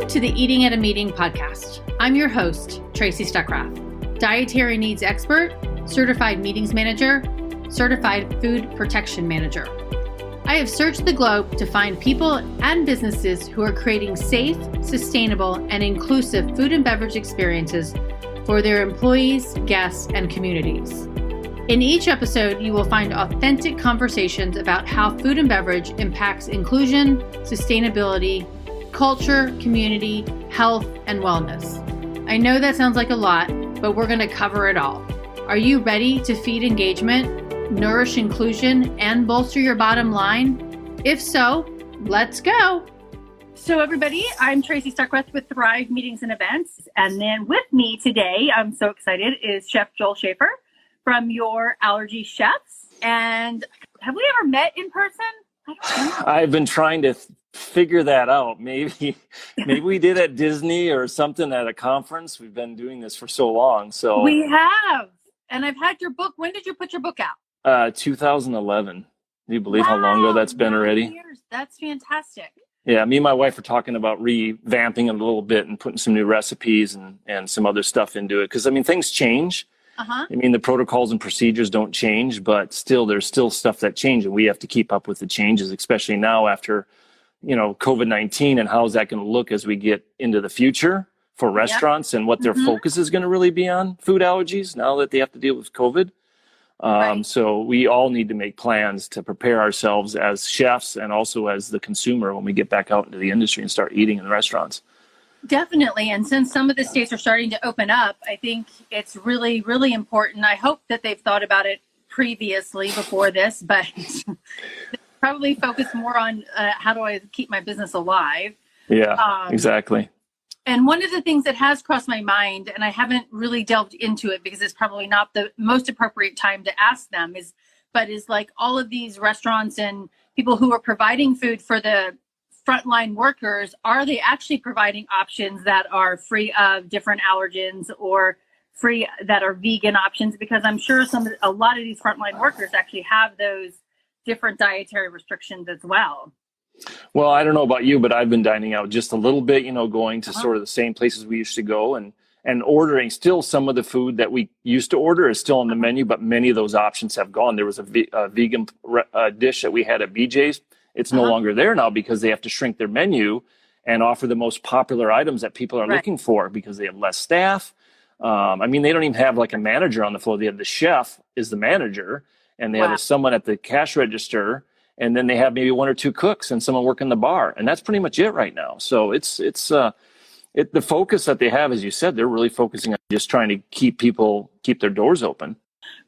Welcome to the Eating at a Meeting podcast. I'm your host, Tracy Stuckrath, dietary needs expert, certified meetings manager, certified food protection manager. I have searched the globe to find people and businesses who are creating safe, sustainable, and inclusive food and beverage experiences for their employees, guests, and communities. In each episode, you will find authentic conversations about how food and beverage impacts inclusion, sustainability, culture, community, health, and wellness. I know that sounds like a lot, but we're going to cover it all. Are you ready to feed engagement, nourish inclusion, and bolster your bottom line? If so, let's go. So everybody, I'm Tracy Stuckrath with Thrive Meetings and Events. And then with me today, I'm so excited, is Chef Joel Schaffer from Your Allergy Chefs. And have we ever met in person? I don't know. I've been trying to figure that out. Maybe we did at Disney or something at a conference. We've been doing this for so long. So we have. And I've had your book. When did you put your book out? 2011. Do you believe how long ago that's been already? Years. That's fantastic. Yeah, me and my wife are talking about revamping it a little bit and putting some new recipes and some other stuff into it. Because, I mean, things change. I mean, the protocols and procedures don't change, but still, there's still stuff that changes. And we have to keep up with the changes, especially now after, COVID-19, and how's that going to look as we get into the future for restaurants and what their focus is going to really be on food allergies now that they have to deal with COVID. Right. So we all need to make plans to prepare ourselves as chefs and also as the consumer when we get back out into the industry and start eating in the restaurants. Definitely. And since some of the states are starting to open up, I think it's really, really important. I hope that they've thought about it previously before this, but probably focus more on how do I keep my business alive. Yeah, exactly. And one of the things that has crossed my mind, and I haven't really delved into it because it's probably not the most appropriate time to ask them, is like all of these restaurants and people who are providing food for the frontline workers, are they actually providing options that are free of different allergens or free that are vegan options? Because I'm sure a lot of these frontline workers actually have those different dietary restrictions as well. Well, I don't know about you, but I've been dining out just a little bit, going to sort of the same places we used to go and ordering still some of the food that we used to order is still on the menu, but many of those options have gone. There was a vegan dish that we had at BJ's. It's no longer there now because they have to shrink their menu and offer the most popular items that people are looking for because they have less staff. I mean, they don't even have like a manager on the floor. They have the chef is the manager, and they have someone at the cash register, and then they have maybe one or two cooks and someone working the bar, and that's pretty much it right now. So it's the focus that they have, as you said, they're really focusing on just trying to keep their doors open.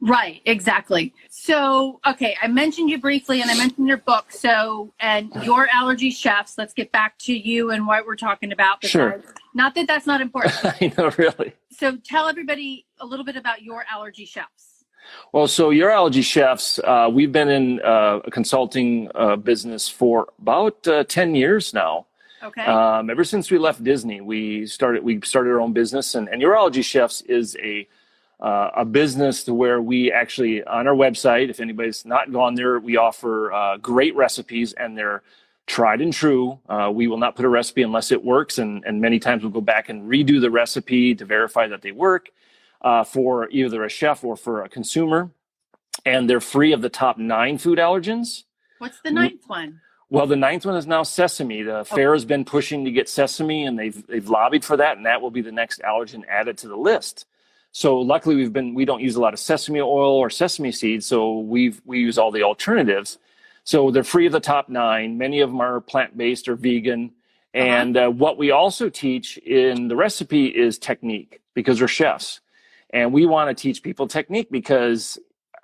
Right, exactly. So, okay, I mentioned you briefly and I mentioned your book. So, and Your Allergy Chefs, let's get back to you and what we're talking about. Sure. Not that that's not important. I know, really. So tell everybody a little bit about Your Allergy Chefs. Well, so Your Allergy Chefs, we've been in a consulting business for about 10 years now. Okay. Ever since we left Disney, we started our own business, and Your Allergy Chefs is a business to where we actually, on our website, if anybody's not gone there, we offer great recipes, and they're tried and true. We will not put a recipe unless it works, and many times we'll go back and redo the recipe to verify that they work for either a chef or for a consumer. And they're free of the top 9 food allergens. What's the 9th one? Well, the 9th one is now sesame. The fair has been pushing to get sesame, and they've lobbied for that, and that will be the next allergen added to the list. So luckily we don't use a lot of sesame oil or sesame seeds, so we use all the alternatives. So they're free of the top 9. Many of them are plant-based or vegan. And what we also teach in the recipe is technique, because we're chefs. And we want to teach people technique because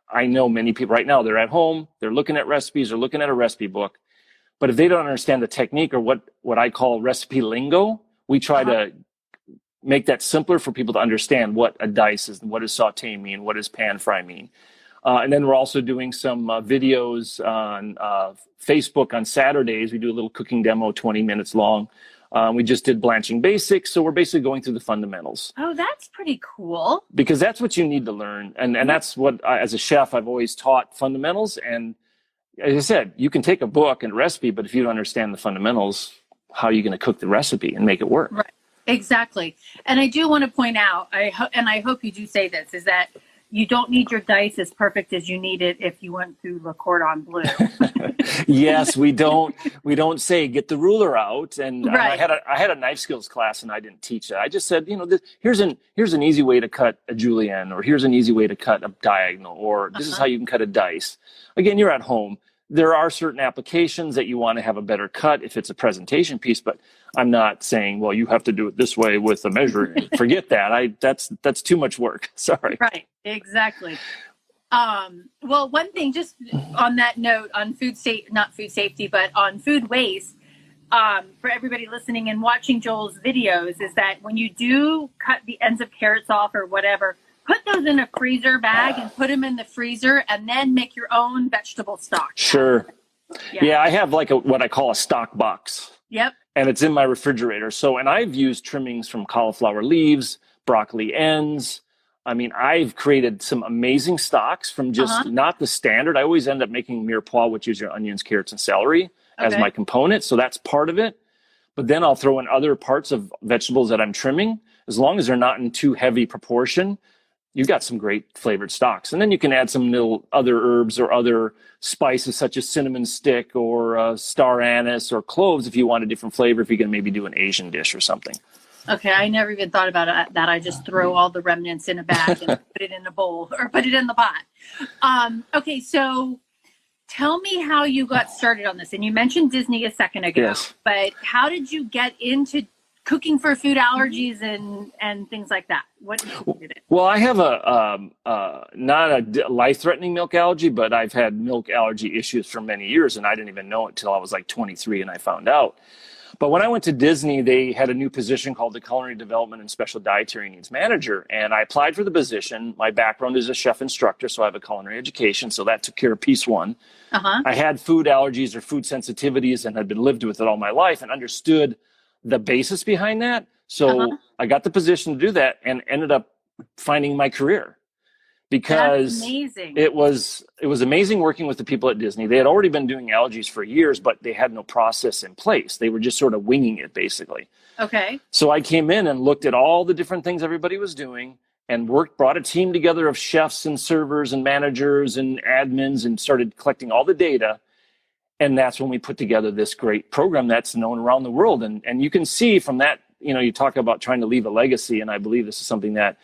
I know many people right now, they're at home, they're looking at recipes, they're looking at a recipe book. But if they don't understand the technique or what I call recipe lingo, we try to make that simpler for people to understand what a dice is, and what does saute mean, what does pan fry mean. And then we're also doing some videos on Facebook on Saturdays. We do a little cooking demo, 20 minutes long. We just did blanching basics. So we're basically going through the fundamentals. Oh, that's pretty cool. Because that's what you need to learn. And that's what, as a chef, I've always taught fundamentals. And as I said, you can take a book and a recipe, but if you don't understand the fundamentals, how are you going to cook the recipe and make it work? Right. Exactly. And I do want to point out, I hope you do say this, is that you don't need your dice as perfect as you need it if you went through Le Cordon Bleu. Yes, we don't say get the ruler out. And right. I had a knife skills class, and I didn't teach it. I just said, here's an easy way to cut a julienne, or here's an easy way to cut a diagonal, or this is how you can cut a dice. Again, you're at home. There are certain applications that you want to have a better cut if it's a presentation piece, but I'm not saying, well, you have to do it this way with the measuring. Forget that. That's too much work. Sorry. Right. Exactly. Well, one thing, just on that note, on not food safety, but on food waste, for everybody listening and watching Joel's videos, is that when you do cut the ends of carrots off or whatever, put those in a freezer bag and put them in the freezer, and then make your own vegetable stock. Sure. Yeah, I have like what I call a stock box. Yep. And it's in my refrigerator. And I've used trimmings from cauliflower leaves, broccoli ends. I mean, I've created some amazing stocks from just not the standard. I always end up making mirepoix, which is your onions, carrots, and celery as my component. So that's part of it. But then I'll throw in other parts of vegetables that I'm trimming. As long as they're not in too heavy proportion, you've got some great flavored stocks. And then you can add some little other herbs or other spices such as cinnamon stick or star anise or cloves if you want a different flavor, if you can maybe do an Asian dish or something. Okay, I never even thought about that. I just throw all the remnants in a bag and put it in a bowl or put it in the pot. Okay, so tell me how you got started on this. And you mentioned Disney a second ago, but how did you get into cooking for food allergies and things like that? What did it? Well, I have not a life-threatening milk allergy, but I've had milk allergy issues for many years, and I didn't even know it till I was like 23 and I found out. But when I went to Disney, they had a new position called the Culinary Development and Special Dietary Needs Manager, and I applied for the position. My background is a chef instructor, so I have a culinary education, so that took care of piece one. I had food allergies or food sensitivities and had been lived with it all my life and understood the basis behind that. So I got the position to do that and ended up finding my career because it was amazing working with the people at Disney. They had already been doing allergies for years, but they had no process in place. They were just sort of winging it, basically. Okay. So I came in and looked at all the different things everybody was doing and brought a team together of chefs and servers and managers and admins and started collecting all the data. And that's when we put together this great program that's known around the world. And you can see from that, you talk about trying to leave a legacy. And I believe this is something that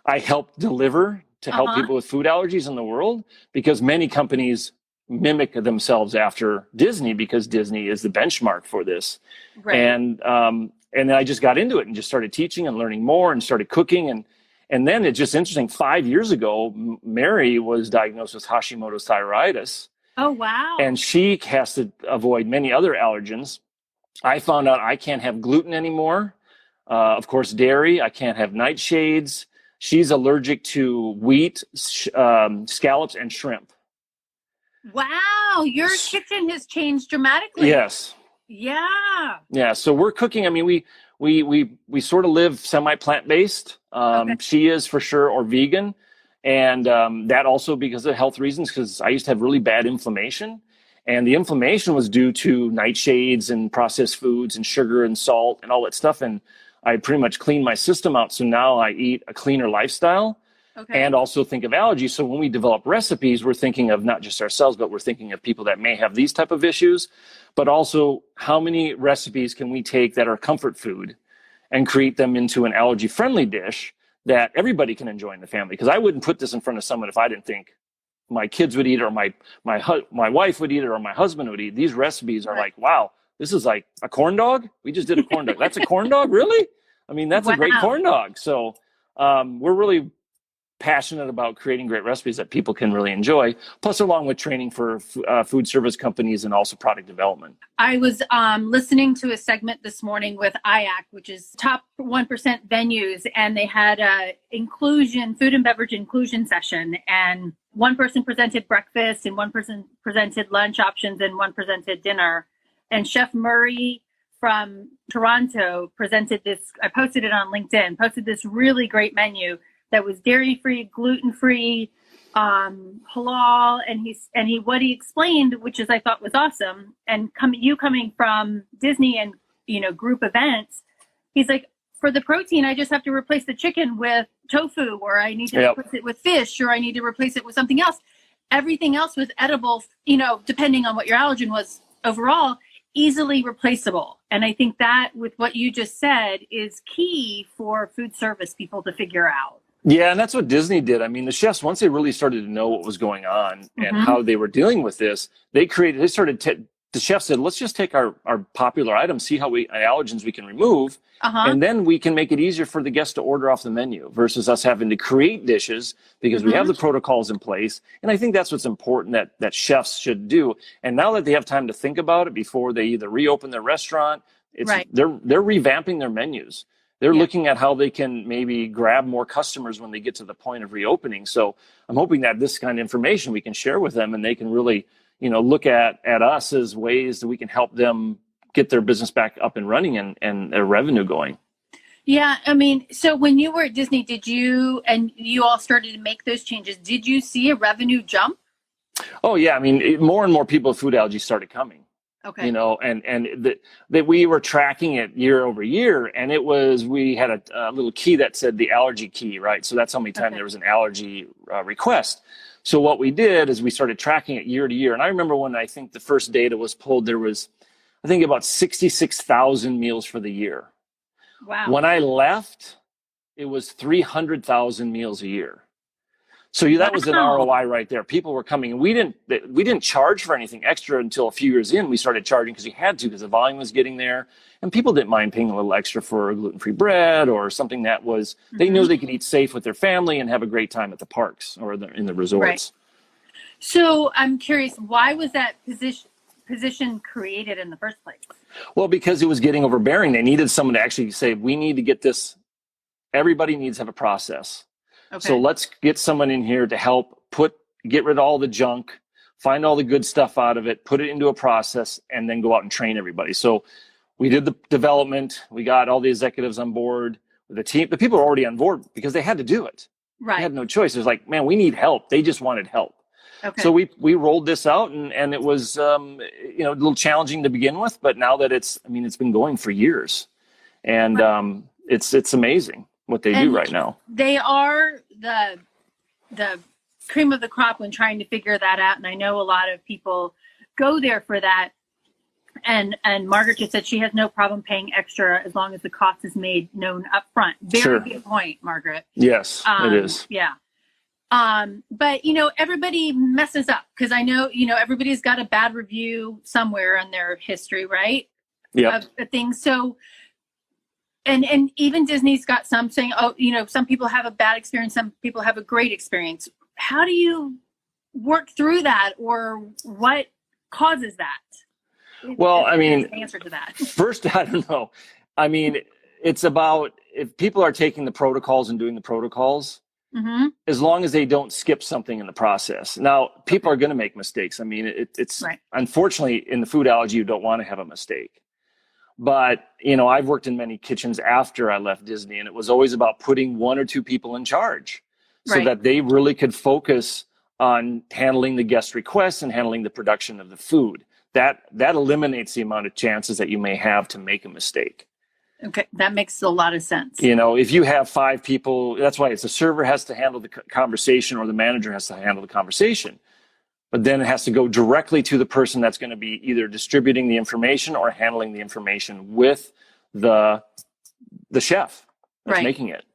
I helped deliver to help people with food allergies in the world, because many companies mimic themselves after Disney because Disney is the benchmark for this. Right. And then I just got into it and just started teaching and learning more and started cooking. And then it's just interesting. 5 years ago, Mary was diagnosed with Hashimoto's thyroiditis. Oh, wow. And she has to avoid many other allergens. I found out I can't have gluten anymore. Of course, dairy. I can't have nightshades. She's allergic to wheat, scallops, and shrimp. Wow. Your kitchen has changed dramatically. Yes. Yeah. Yeah. So we're cooking. I mean, we sort of live semi-plant-based. She is for sure, or vegan. And that also because of health reasons, because I used to have really bad inflammation. And the inflammation was due to nightshades and processed foods and sugar and salt and all that stuff. And I pretty much cleaned my system out. So now I eat a cleaner lifestyle and also think of allergies. So when we develop recipes, we're thinking of not just ourselves, but we're thinking of people that may have these type of issues. But also, how many recipes can we take that are comfort food and create them into an allergy-friendly dish that everybody can enjoy in the family? Because I wouldn't put this in front of someone if I didn't think my kids would eat it, or my wife would eat it, or my husband would eat. These recipes are like, wow, this is like a corn dog. We just did a corn dog. That's a corn dog, really? I mean, that's a great corn dog. So we're really passionate about creating great recipes that people can really enjoy, plus along with training for food service companies and also product development. I was listening to a segment this morning with IAC, which is top 1% venues, and they had a food and beverage inclusion session, and one person presented breakfast and one person presented lunch options and one presented dinner. And Chef Murray from Toronto presented this, I posted it on LinkedIn, posted this really great menu that was dairy-free, gluten-free, halal, and what he explained, which is I thought was awesome. And coming from Disney and group events, he's like, for the protein, I just have to replace the chicken with tofu, or I need to replace it with fish, or I need to replace it with something else. Everything else was edible, depending on what your allergen was overall, easily replaceable. And I think that with what you just said is key for food service people to figure out. Yeah, and that's what Disney did. I mean, the chefs, once they really started to know what was going on and how they were dealing with this, the chefs said, let's just take our popular items, see how allergens we can remove, and then we can make it easier for the guests to order off the menu versus us having to create dishes because we have the protocols in place. And I think that's what's important that chefs should do. And now that they have time to think about it before they either reopen their restaurant, they're revamping their menus. They're looking at how they can maybe grab more customers when they get to the point of reopening. So I'm hoping that this kind of information we can share with them and they can really, look at us as ways that we can help them get their business back up and running and their revenue going. Yeah. I mean, so when you were at Disney, you all started to make those changes, did you see a revenue jump? Oh, yeah. I mean, more and more people with food allergies started coming. Okay. And that we were tracking it year over year, and we had a little key that said the allergy key, right? So that's how many times there was an allergy request. So what we did is we started tracking it year to year. And I remember when I think the first data was pulled, there was, I think, about 66,000 meals for the year. Wow. When I left, it was 300,000 meals a year. So that was an ROI right there. People were coming, and we didn't charge for anything extra until a few years in. We started charging because we had to, because the volume was getting there, and people didn't mind paying a little extra for gluten-free bread or something that was they knew they could eat safe with their family and have a great time at the parks or in the resorts. Right. So I'm curious, why was that position created in the first place? Well, because it was getting overbearing. They needed someone to actually say, we need to get this. Everybody needs to have a process. Okay. So let's get someone in here to help get rid of all the junk, find all the good stuff out of it, put it into a process, and then go out and train everybody. So we did the development. We got all the executives on board. The team, the people were already on board because they had to do it. Right. They had no choice. It was like, man, we need help. They just wanted help. Okay. So we rolled this out, and it was a little challenging to begin with, but now that it's been going for years, and it's amazing what they do right now. They are the cream of the crop when trying to figure that out. And I know a lot of people go there for that. And Margaret just said she has no problem paying extra as long as the cost is made known up front. Very good point, Margaret. Yes, it is. Yeah. But, everybody messes up because I know, everybody's got a bad review somewhere in their history, right? Yeah. Of things. So, and even Disney's got some saying, some people have a bad experience, some people have a great experience. How do you work through that, or what causes that? Well, the answer to that. First, I don't know. It's about if people are taking the protocols and doing the protocols, as long as they don't skip something in the process. Now, people are going to make mistakes. It's right. Unfortunately, in the food allergy, you don't want to have a mistake. But, I've worked in many kitchens after I left Disney, and it was always about putting one or two people in charge so that they really could focus on handling the guest requests and handling the production of the food. That eliminates the amount of chances that you may have to make a mistake. Okay, that makes a lot of sense. If you have 5 people, that's why it's the server has to handle the conversation or the manager has to handle the conversation. But then it has to go directly to the person that's going to be either distributing the information or handling the information with the chef that's making it.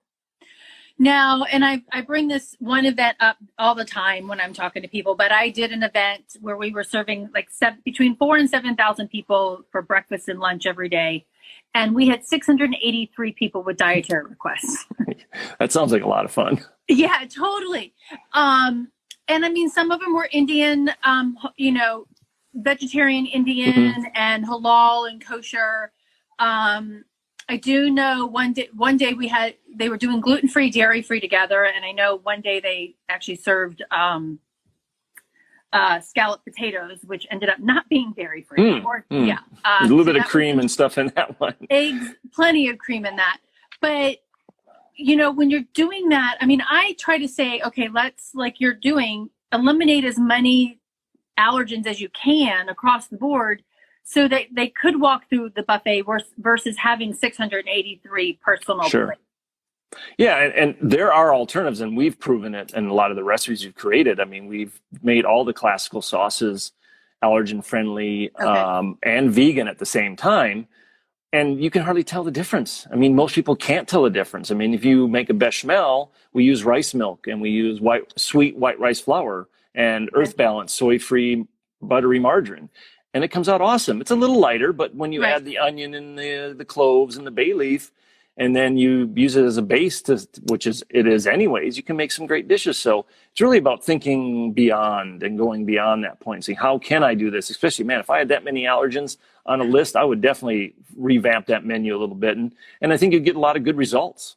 Now, and I bring this one event up all the time when I'm talking to people, but I did an event where we were serving between 4,000 and 7,000 people for breakfast and lunch every day. And we had 683 people with dietary requests. That sounds like a lot of fun. Yeah, totally. And some of them were Indian, vegetarian Indian and halal and kosher. I do know one day they were doing gluten-free, dairy-free together. And I know one day they actually served scalloped potatoes, which ended up not being dairy-free. Yeah. A little bit of cream and stuff in that one. Eggs, plenty of cream in that. But, when you're doing that, I try to say, okay, let's, like you're doing, eliminate as many allergens as you can across the board So they could walk through the buffet versus having 683 personal plates. Yeah, and there are alternatives, and we've proven it in a lot of the recipes we've created. I mean, we've made all the classical sauces allergen-friendly and vegan at the same time, and you can hardly tell the difference. I mean, most people can't tell the difference. I mean, if you make a bechamel, we use rice milk, and we use sweet white rice flour and Earth Balance soy-free buttery margarine. And it comes out awesome. It's a little lighter, but when you add the onion and the cloves and the bay leaf, and then you use it as a base, which it is anyways, you can make some great dishes. So it's really about thinking beyond and going beyond that point and saying, how can I do this? Especially, man, if I had that many allergens on a list, I would definitely revamp that menu a little bit. And I think you'd get a lot of good results.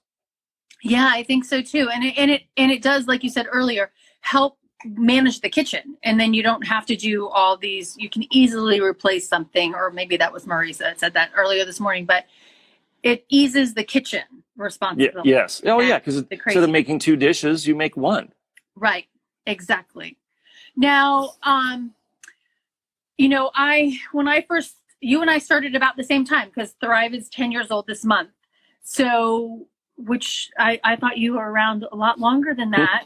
Yeah, I think so too. And it does, like you said earlier, help manage the kitchen, and then you don't have to do all these. You can easily replace something, or maybe that was Murray that said that earlier this morning, but it eases the kitchen responsibility. Yes. Oh yeah, because instead of making two dishes, you make one. Right. Exactly. Now, you and I started about the same time, because Thrive is 10 years old this month. So, which I thought you were around a lot longer than that.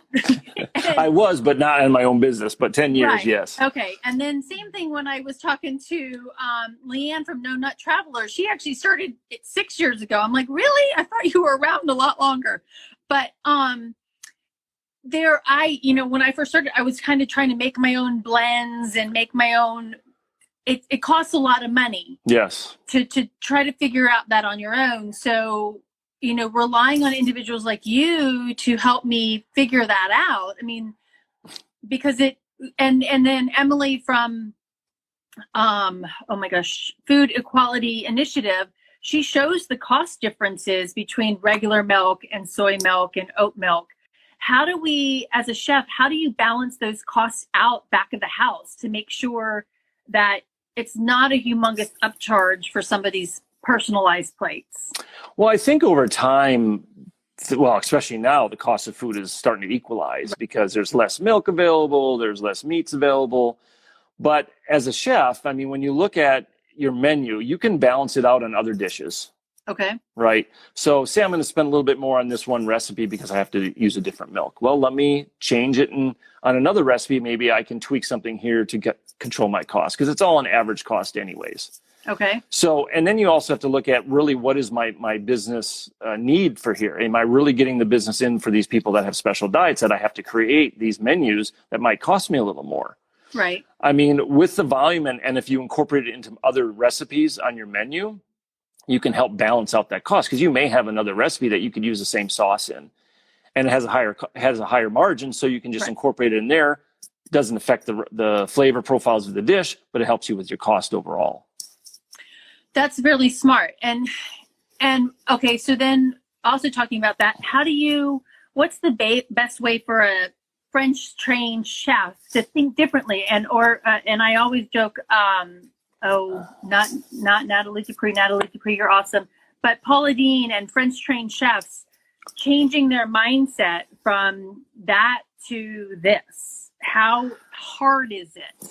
I was, but not in my own business, but 10 years, right. Yes. Okay. And then same thing when I was talking to Leanne from No Nut Traveler. She actually started 6 years ago. I'm like, really? I thought you were around a lot longer. But when I first started, I was kind of trying to make my own blends and make my own. It costs a lot of money. Yes. To try to figure out that on your own. So, relying on individuals like you to help me figure that out. I mean, because and then Emily from, oh my gosh, Food Equality Initiative, she shows the cost differences between regular milk and soy milk and oat milk. How do we, as a chef, how do you balance those costs out back of the house to make sure that it's not a humongous upcharge for some of these personalized plates? Well, I think over time, especially now, the cost of food is starting to equalize because there's less milk available, there's less meats available. But as a chef, I mean, when you look at your menu, you can balance it out on other dishes. Okay. Right. So say I'm going to spend a little bit more on this one recipe because I have to use a different milk. Well, let me change it. And on another recipe, maybe I can tweak something here to control my cost, because it's all an average cost anyways. Okay. So, and then you also have to look at really what is my business need for here? Am I really getting the business in for these people that have special diets that I have to create these menus that might cost me a little more? Right. I mean, with the volume and if you incorporate it into other recipes on your menu, you can help balance out that cost, because you may have another recipe that you could use the same sauce in, and it has a higher margin, so you can just incorporate it in there. It doesn't affect the flavor profiles of the dish, but it helps you with your cost overall. That's really smart. And okay, so then also talking about that, what's the best way for a French trained chef to think differently? And I always joke, not Natalie Dupree, you're awesome, but Paula Deen and French trained chefs changing their mindset from that to this. How hard is it?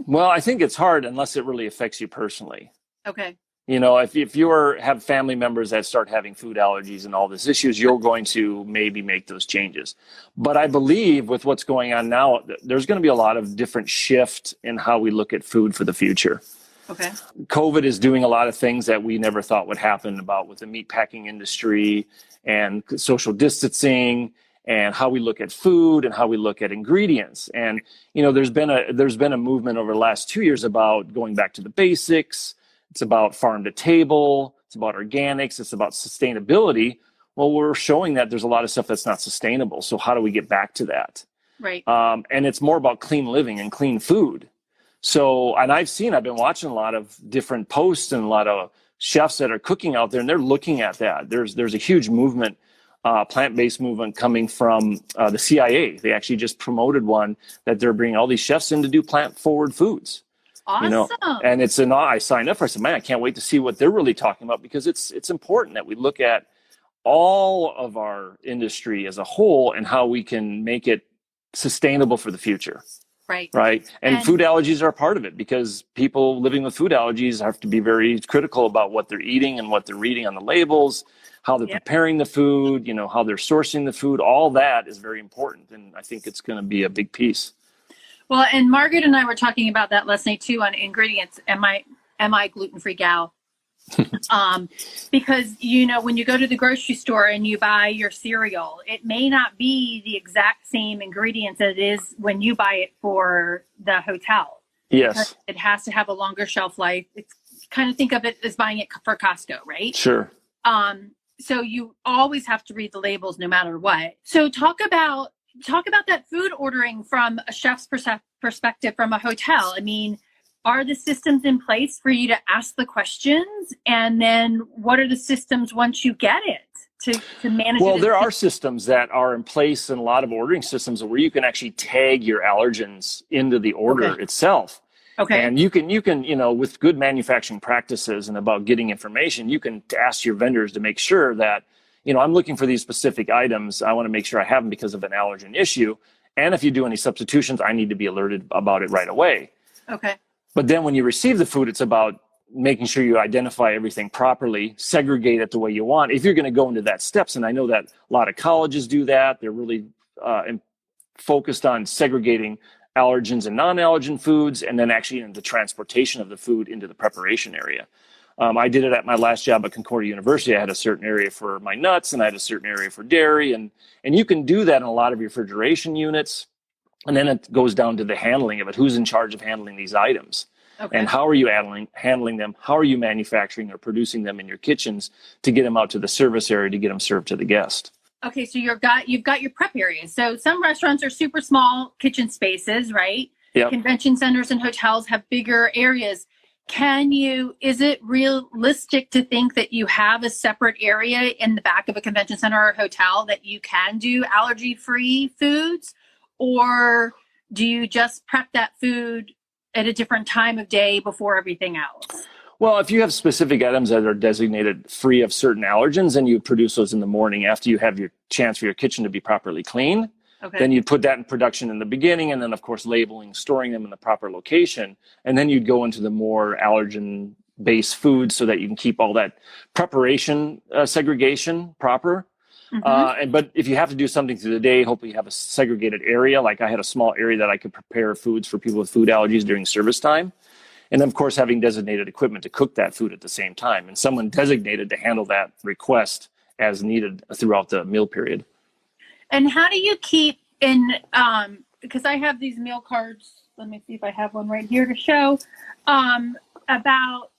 Well, I think it's hard unless it really affects you personally. Okay. If you have family members that start having food allergies and all these issues, you're going to maybe make those changes. But I believe with what's going on now, there's going to be a lot of different shift in how we look at food for the future. Okay. COVID is doing a lot of things that we never thought would happen with the meatpacking industry and social distancing and how we look at food and how we look at ingredients. And, there's been a movement over the last 2 years about going back to the basics. It's about farm to table. It's about organics. It's about sustainability. Well, we're showing that there's a lot of stuff that's not sustainable. So how do we get back to that? Right. And it's more about clean living and clean food. So, and I've been watching a lot of different posts and a lot of chefs that are cooking out there, and they're looking at that. There's a huge movement, plant-based movement coming from the CIA. They actually just promoted one that they're bringing all these chefs in to do plant-forward foods. Awesome. And I signed up for it. I said, man, I can't wait to see what they're really talking about, because it's important that we look at all of our industry as a whole and how we can make it sustainable for the future. Right. Right. And food allergies are a part of it because people living with food allergies have to be very critical about what they're eating and what they're reading on the labels, how they're preparing the food, how they're sourcing the food. All that is very important. And I think it's going to be a big piece. Well, and Margaret and I were talking about that last night too on ingredients. Am I gluten-free gal? Because, when you go to the grocery store and you buy your cereal, it may not be the exact same ingredients that it is when you buy it for the hotel. Yes. It has to have a longer shelf life. It's kind of think of it as buying it for Costco, right? Sure. So you always have to read the labels no matter what. So talk about that food ordering from a chef's perspective from a hotel. I mean, are the systems in place for you to ask the questions? And then what are the systems once you get it to manage it? Well, there are systems that are in place in a lot of ordering systems where you can actually tag your allergens into the order itself. Okay. And you can, with good manufacturing practices and about getting information, you can ask your vendors to make sure that, I'm looking for these specific items. I want to make sure I have them because of an allergen issue. And if you do any substitutions, I need to be alerted about it right away. Okay. But then when you receive the food, it's about making sure you identify everything properly, segregate it the way you want. If you're going to go into that steps, and I know that a lot of colleges do that, they're really focused on segregating allergens and non-allergen foods, and then actually in the transportation of the food into the preparation area. I did it at my last job at Concordia University. I had a certain area for my nuts, and I had a certain area for dairy, and you can do that in a lot of refrigeration units. And then it goes down to the handling of it. Who's in charge of handling these items? Okay. And how are you handling them? How are you manufacturing or producing them in your kitchens to get them out to the service area to get them served to the guest? Okay, so you've got your prep areas. So some restaurants are super small kitchen spaces, right? Yep. Convention centers and hotels have bigger areas. Is it realistic to think that you have a separate area in the back of a convention center or hotel that you can do allergy-free foods? Or do you just prep that food at a different time of day before everything else? Well, if you have specific items that are designated free of certain allergens, and you produce those in the morning after you have your chance for your kitchen to be properly clean, then you'd put that in production in the beginning, and then, of course, labeling, storing them in the proper location. And then you'd go into the more allergen-based foods so that you can keep all that preparation segregation proper. But if you have to do something through the day, hopefully you have a segregated area. Like I had a small area that I could prepare foods for people with food allergies during service time. And then, of course, having designated equipment to cook that food at the same time and someone designated to handle that request as needed throughout the meal period. And how do you keep because I have these meal cards. Let me see if I have one right here to show about,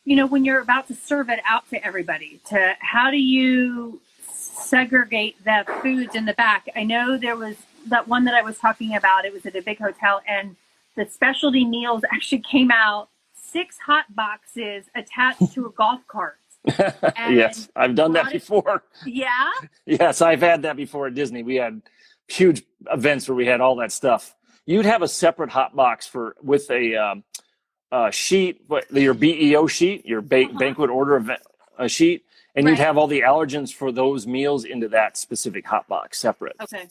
when you're about to serve it out to everybody, how do you segregate the foods in the back? I know there was that one that I was talking about. It was at a big hotel, and the specialty meals actually came out 6 hot boxes attached to a golf cart. Yes, I've done that before. Yeah? Yes, I've had that before at Disney. We had huge events where we had all that stuff. You'd have a separate hot box with a sheet, your BEO sheet, your banquet order sheet, and you'd have all the allergens for those meals into that specific hot box separate. Okay.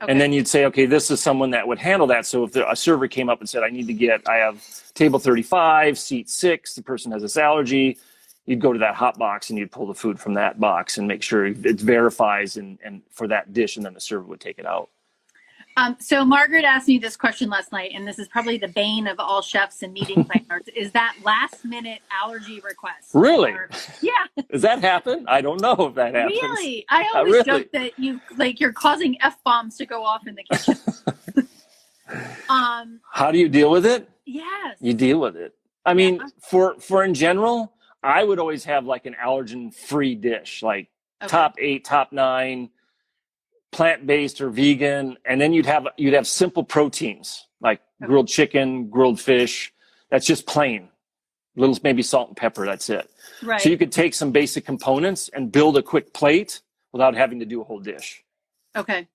And then you'd say, okay, this is someone that would handle that. So if a server came up and said, I have table 35, seat 6, the person has this allergy, you'd go to that hot box and you'd pull the food from that box and make sure it verifies and for that dish, and then the server would take it out. So Margaret asked me this question last night, and this is probably the bane of all chefs and meeting planners, is that last minute allergy request. Really? Yeah. Does that happen? I don't know if that happens. Really? I always joke that you're causing F-bombs to go off in the kitchen. How do you deal with it? Yes. You deal with it. I mean, for in general, I would always have like an allergen-free dish, like top 8, top 9, plant-based or vegan, and then you'd have simple proteins like grilled chicken, grilled fish. That's just plain, little maybe salt and pepper. That's it. Right. So you could take some basic components and build a quick plate without having to do a whole dish. Okay.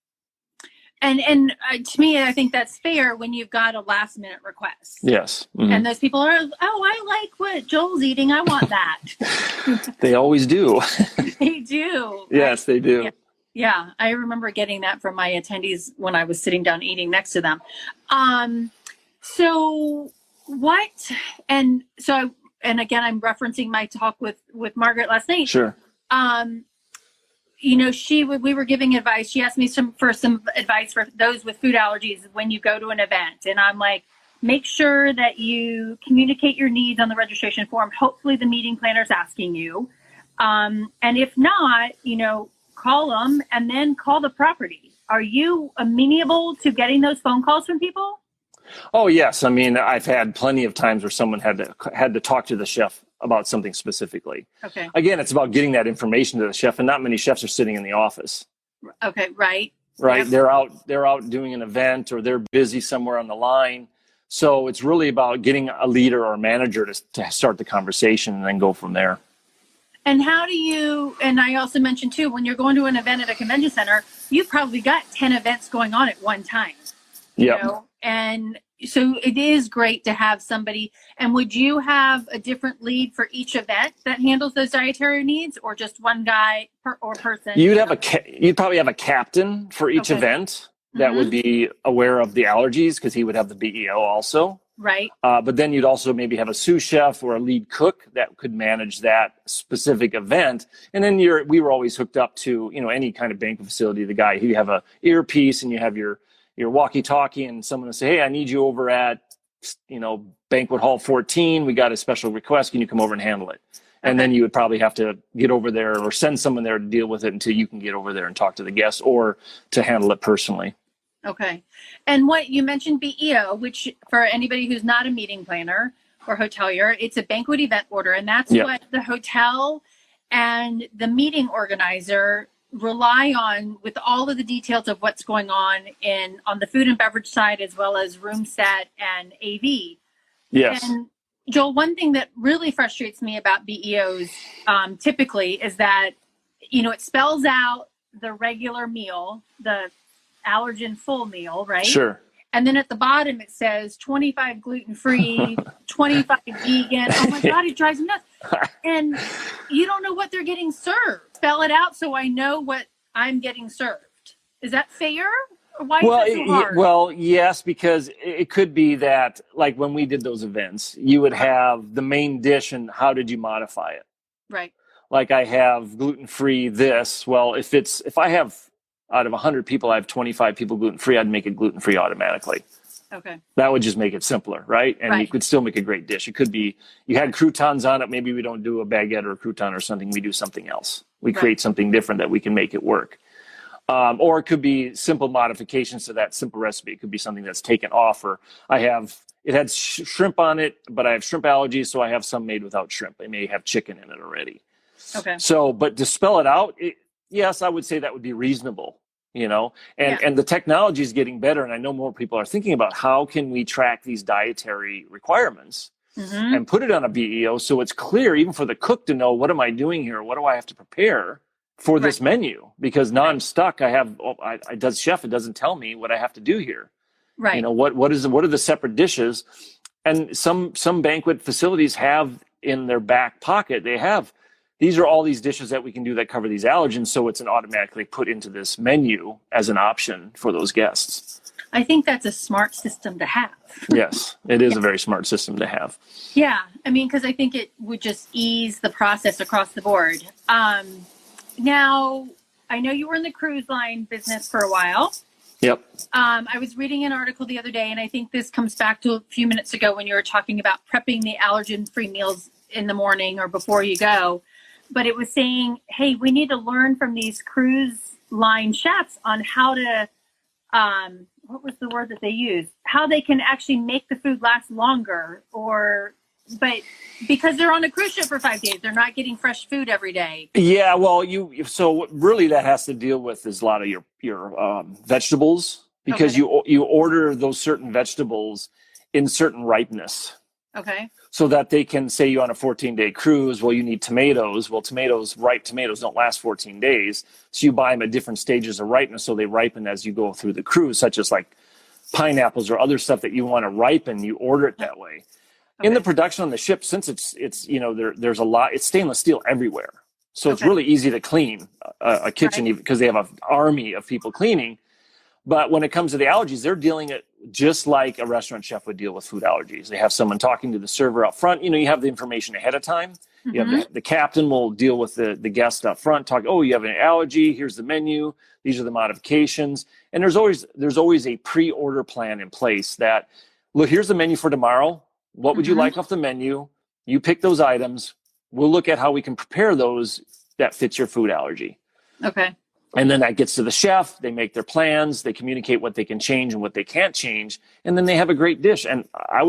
And to me, I think that's fair when you've got a last minute request. Yes. Mm-hmm. And those people are, I like what Joel's eating. I want that. They always do. They do. Yes, they do. Yeah. Yeah, I remember getting that from my attendees when I was sitting down eating next to them. So what, and so, and again, I'm referencing my talk with Margaret last night. Sure. You know, we were giving advice. She asked me for some advice for those with food allergies when you go to an event. And I'm like, make sure that you communicate your needs on the registration form. Hopefully the meeting planner's asking you. And if not, you know, call them and then call the property. Are you amenable to getting those phone calls from people? Oh, yes. I mean, I've had plenty of times where someone had to talk to the chef about something specifically. Okay. Again, it's about getting that information to the chef, and not many chefs are sitting in the office. Okay. Right. Right. Yep. They're out doing an event, or they're busy somewhere on the line. So it's really about getting a leader or a manager to start the conversation and then go from there. And how do you, and I also mentioned too, when you're going to an event at a convention center, you've probably got 10 events going on at one time. Yeah. You know? And so it is great to have somebody. And would you have a different lead for each event that handles those dietary needs, or just one guy or person? You'd probably have a captain for each event that would be aware of the allergies, because he would have the BEO also. Right. But then you'd also maybe have a sous chef or a lead cook that could manage that specific event. And then we were always hooked up to, you know, any kind of banquet facility. The guy, you have a earpiece and you have your walkie-talkie, and someone will say, hey, I need you over at, you know, banquet hall 14. We got a special request. Can you come over and handle it? And then you would probably have to get over there or send someone there to deal with it until you can get over there and talk to the guests, or to handle it personally. Okay. And what you mentioned BEO, which for anybody who's not a meeting planner or hotelier, it's a banquet event order. And that's what the hotel and the meeting organizer rely on, with all of the details of what's going on on the food and beverage side, as well as room set and AV. Yes. And Joel, one thing that really frustrates me about BEOs typically is that, you know, it spells out the regular meal, the allergen full meal, right? Sure. And then at the bottom it says 25 gluten-free, 25 vegan. Oh my God, it drives me nuts. And you don't know what they're getting served. Spell it out so I know what I'm getting served. Is that fair? Or why is that so hard? Well, yes, because it could be that, like when we did those events, you would have the main dish and how did you modify it? Right. Like I have gluten-free this. Well, if I have out of 100 people, I have 25 people gluten-free, I'd make it gluten-free automatically. Okay. That would just make it simpler, right? And you could still make a great dish. It could be, you had croutons on it. Maybe we don't do a baguette or a crouton or something. We do something else. We create something different that we can make it work. Or it could be simple modifications to that simple recipe. It could be something that's taken off, or it had shrimp on it, but I have shrimp allergies, so I have some made without shrimp. I may have chicken in it already. Okay. So, but to spell it out, yes, I would say that would be reasonable, you know, and the technology is getting better. And I know more people are thinking about how can we track these dietary requirements and put it on a BEO so it's clear even for the cook to know, what am I doing here? What do I have to prepare for this menu? Because now I'm stuck. It doesn't tell me what I have to do here. Right. You know, what are the separate dishes? And some banquet facilities have in their back pocket, these are all these dishes that we can do that cover these allergens. So it's an automatically put into this menu as an option for those guests. I think that's a smart system to have. Yes, it is a very smart system to have. Yeah. I mean, because I think it would just ease the process across the board. Now, I know you were in the cruise line business for a while. Yep. I was reading an article the other day, and I think this comes back to a few minutes ago when you were talking about prepping the allergen-free meals in the morning or before you go. But it was saying, hey, we need to learn from these cruise line chefs on how to, what was the word that they used? How they can actually make the food last longer, but because they're on a cruise ship for 5 days, they're not getting fresh food every day. Yeah, well, so what really that has to deal with is a lot of your vegetables, because you order those certain vegetables in certain ripeness. Okay. So that they can say you on a 14-day cruise, well, you need tomatoes. Well, ripe tomatoes don't last 14 days. So you buy them at different stages of ripeness, so they ripen as you go through the cruise, such as like pineapples or other stuff that you want to ripen. You order it that way. Okay. In the production on the ship, since it's there's a lot, it's stainless steel everywhere. So it's really easy to clean a kitchen because they have an army of people cleaning. But when it comes to the allergies, they're dealing it just like a restaurant chef would deal with food allergies. They have someone talking to the server up front. You have the information ahead of time. You have the captain will deal with the guest up front, talk, oh, you have an allergy, here's the menu, these are the modifications. And there's always a pre-order plan in place that, look, here's the menu for tomorrow. What would you like off the menu? You pick those items. We'll look at how we can prepare those that fits your food allergy. Okay. And then that gets to the chef. They make their plans. They communicate what they can change and what they can't change. And then they have a great dish. And I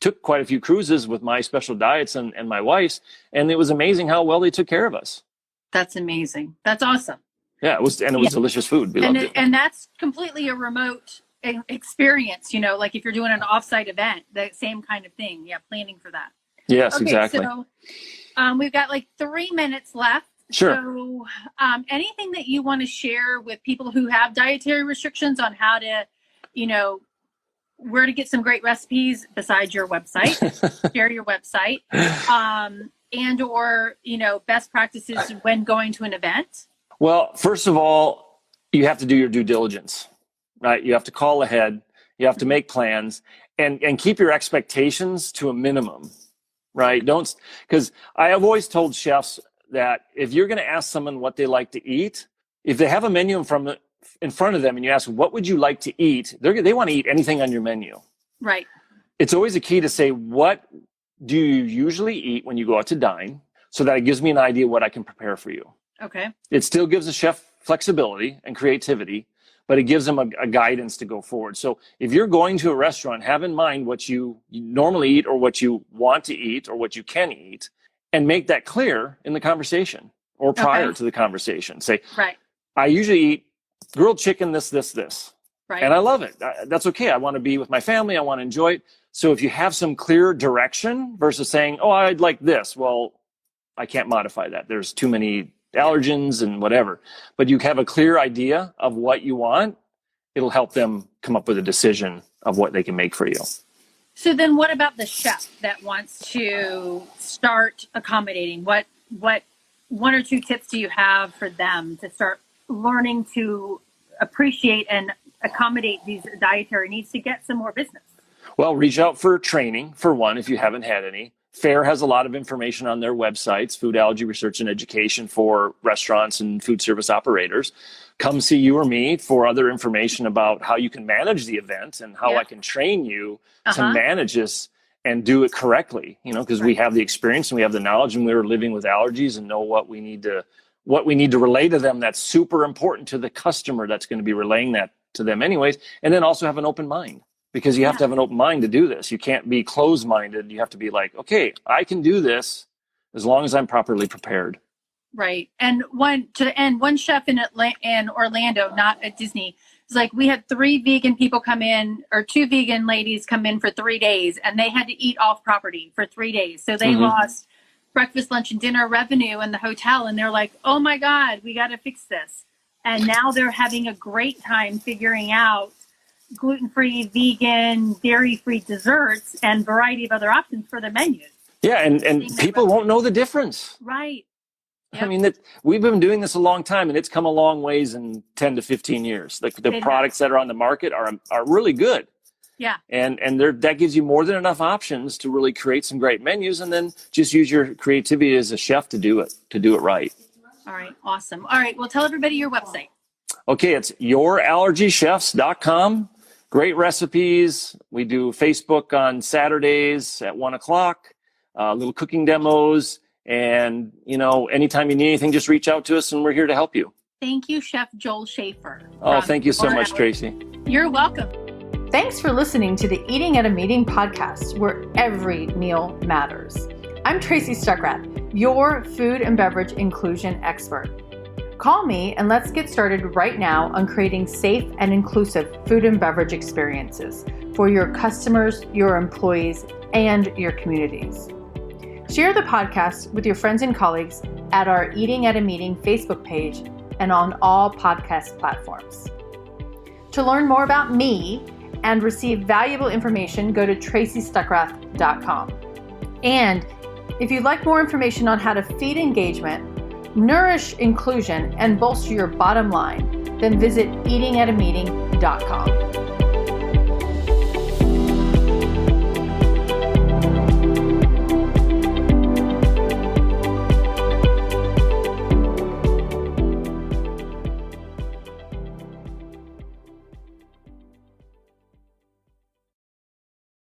took quite a few cruises with my special diets and my wife's. And it was amazing how well they took care of us. That's amazing. That's awesome. Yeah, it was delicious food. We loved it. And that's completely a remote experience, like if you're doing an offsite event, the same kind of thing. Yeah, planning for that. Yes, exactly. So we've got like 3 minutes left. Sure. So anything that you want to share with people who have dietary restrictions on how to, where to get some great recipes besides your website, share your website, and or, best practices when going to an event? Well, first of all, you have to do your due diligence, right? You have to call ahead. You have to make plans and keep your expectations to a minimum, right? Because I have always told chefs that if you're going to ask someone what they like to eat, if they have a menu in front of them and you ask, what would you like to eat? They want to eat anything on your menu. Right. It's always a key to say, what do you usually eat when you go out to dine? So that it gives me an idea what I can prepare for you. Okay. It still gives the chef flexibility and creativity, but it gives them a guidance to go forward. So if you're going to a restaurant, have in mind what you normally eat or what you want to eat or what you can eat, and make that clear in the conversation or prior to the conversation. Say, I usually eat grilled chicken, this. Right. And I love it. That's okay. I want to be with my family. I want to enjoy it. So if you have some clear direction versus saying, oh, I'd like this. Well, I can't modify that. There's too many allergens and whatever. But you have a clear idea of what you want. It'll help them come up with a decision of what they can make for you. So then what about the chef that wants to start accommodating? What 1 or 2 tips do you have for them to start learning to appreciate and accommodate these dietary needs to get some more business? Well, reach out for training, for one, if you haven't had any. FAIR has a lot of information on their websites, Food Allergy Research and Education for restaurants and food service operators. Come see you or me for other information about how you can manage the event and how I can train you to manage this and do it correctly, because we have the experience and we have the knowledge and we're living with allergies and know what we need to relay to them that's super important to the customer that's going to be relaying that to them anyways. And then also have an open mind. Because you have to have an open mind to do this. You can't be closed-minded. You have to be like, okay, I can do this as long as I'm properly prepared. Right. And one chef in Orlando, not at Disney, is like, we had 3 vegan people come in, or 2 vegan ladies come in for 3 days, and they had to eat off property for 3 days. So they lost breakfast, lunch, and dinner revenue in the hotel. And they're like, oh my God, we got to fix this. And now they're having a great time figuring out gluten-free, vegan, dairy-free desserts and variety of other options for their menus. Yeah, and people won't know the difference. Right. Yep. I mean, we've been doing this a long time, and it's come a long ways in 10 to 15 years. The products that are on the market are really good. Yeah. And that gives you more than enough options to really create some great menus, and then just use your creativity as a chef to do it right. All right, awesome. All right, well, tell everybody your website. Okay, it's yourallergychefs.com. Great recipes. We do Facebook on Saturdays at 1:00, little cooking demos. And, anytime you need anything, just reach out to us and we're here to help you. Thank you, Chef Joel Schaffer. Oh, thank you so much, Tracy. You're welcome. Thanks for listening to the Eating at a Meeting podcast, where every meal matters. I'm Tracy Stuckrath, your food and beverage inclusion expert. Call me and let's get started right now on creating safe and inclusive food and beverage experiences for your customers, your employees, and your communities. Share the podcast with your friends and colleagues at our Eating at a Meeting Facebook page and on all podcast platforms. To learn more about me and receive valuable information, go to tracystuckrath.com. And if you'd like more information on how to feed engagement, nourish inclusion, and bolster your bottom line, then visit eatingatameeting.com.